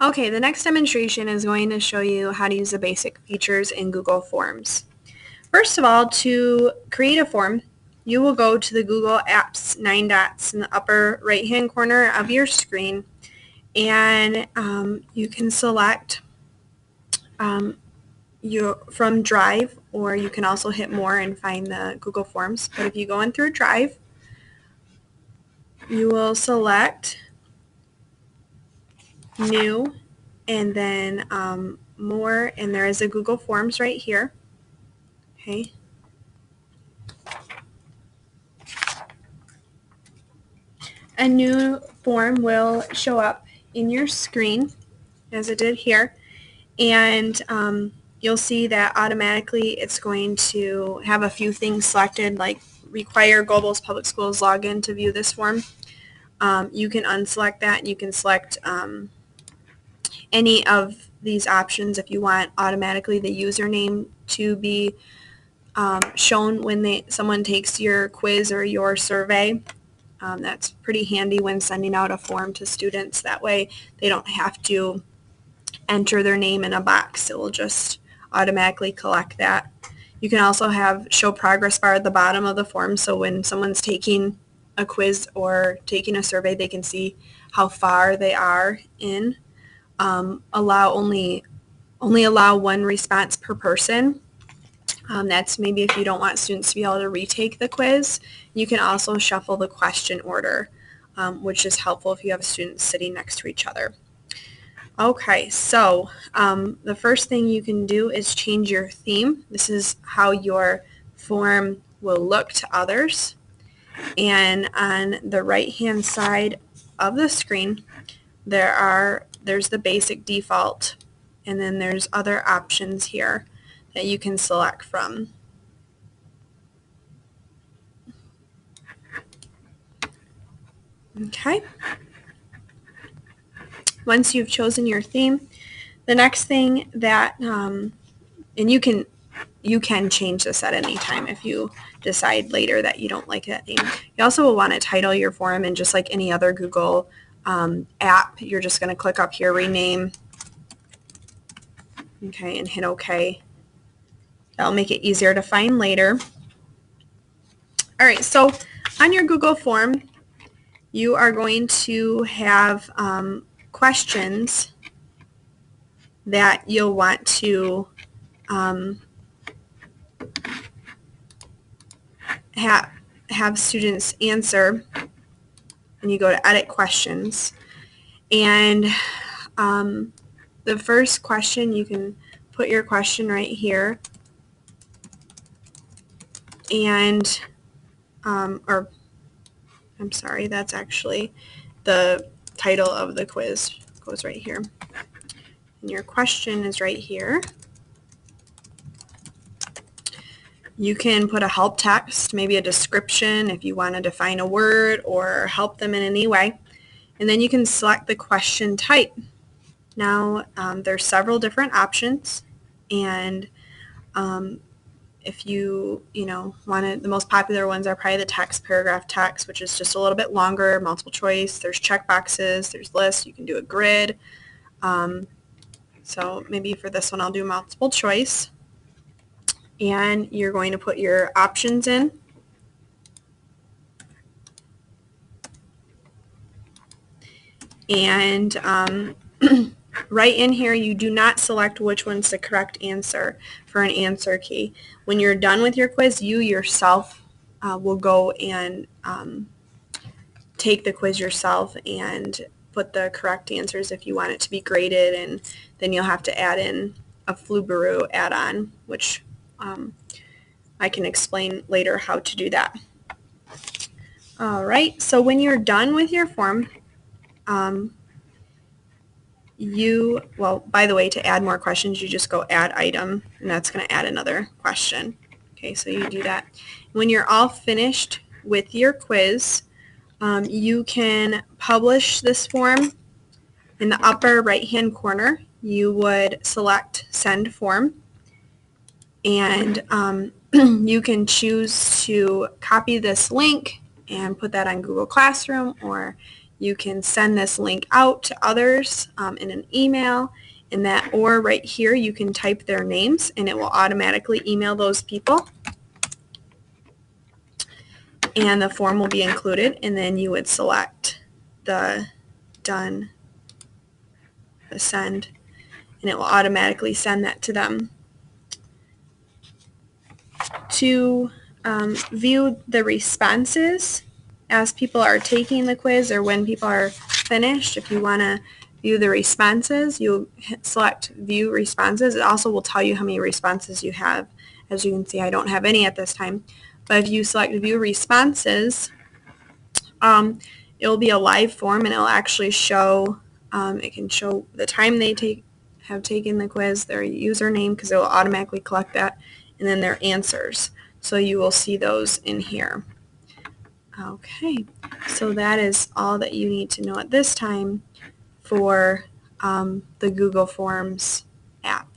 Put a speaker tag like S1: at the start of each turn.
S1: Okay, the next demonstration is going to show you how to use the basic features in Google Forms. First of all, to create a form, you will go to the Google Apps 9 dots in the upper right-hand corner of your screen, and you can select from Drive, or you can also hit More and find the Google Forms. But if you go in through Drive, you will select New, and then More, and there is a Google Forms right here. Okay. A new form will show up in your screen, as it did here, and you'll see that automatically it's going to have a few things selected, like require Gobles Public Schools login to view this form. You can unselect that, and you can select any of these options if you want automatically the username to be shown when someone takes your quiz or your survey. That's pretty handy when sending out a form to students. That way they don't have to enter their name in a box. It will just automatically collect that. You can also have show progress bar at the bottom of the form, so when someone's taking a quiz or taking a survey, they can see how far they are in. Only allow one response per person. That's maybe if you don't want students to be able to retake the quiz. You can also shuffle the question order, which is helpful if you have students sitting next to each other. Okay, so the first thing you can do is change your theme. This is how your form will look to others. And on the right-hand side of the screen, there's the basic default, and then there's other options here that you can select from. Okay. Once you've chosen your theme, the next thing that, and you can change this at any time if you decide later that you don't like that theme. You also will want to title your form, and just like any other Google app, you're just going to click up here, rename, okay, and hit OK. That'll make it easier to find later. All right, so on your Google form, you are going to have questions that you'll want to have students answer, and you go to edit questions, and the first question, you can put your question right here, and or I'm sorry, that's actually the title of the quiz goes right here, and your question is right here. You can put a help text, maybe a description if you want to define a word or help them in any way. And then you can select the question type. Now, there's several different options, and if you want the most popular ones are probably the text, paragraph text, which is just a little bit longer, multiple choice. There's check boxes, there's lists, you can do a grid. So maybe for this one I'll do multiple choice. And you're going to put your options in. And right in here, you do not select which one's the correct answer for an answer key. When you're done with your quiz, you yourself will go and take the quiz yourself and put the correct answers if you want it to be graded, and then you'll have to add in a Flubaroo add-on, which I can explain later how to do that. All right, so when you're done with your form, by the way, to add more questions, you just go add item, and that's going to add another question. Okay, so you do that. When you're all finished with your quiz, you can publish this form. In the upper right-hand corner, you would select Send Form, and you can choose to copy this link and put that on Google Classroom, or You can send this link out to others in an email, or right here you can type their names and it will automatically email those people, and the form will be included, and then you would select the done, the send, and it will automatically send that to them. To view the responses as people are taking the quiz or when people are finished, if you want to view the responses, you select view responses. It also will tell you how many responses you have. As you can see, I don't have any at this time, but if you select view responses, it will be a live form, and it will actually show, it can show the time they have taken the quiz, their username, because it will automatically collect that, and then their answers. So you will see those in here. Okay, so that is all that you need to know at this time for the Google Forms app.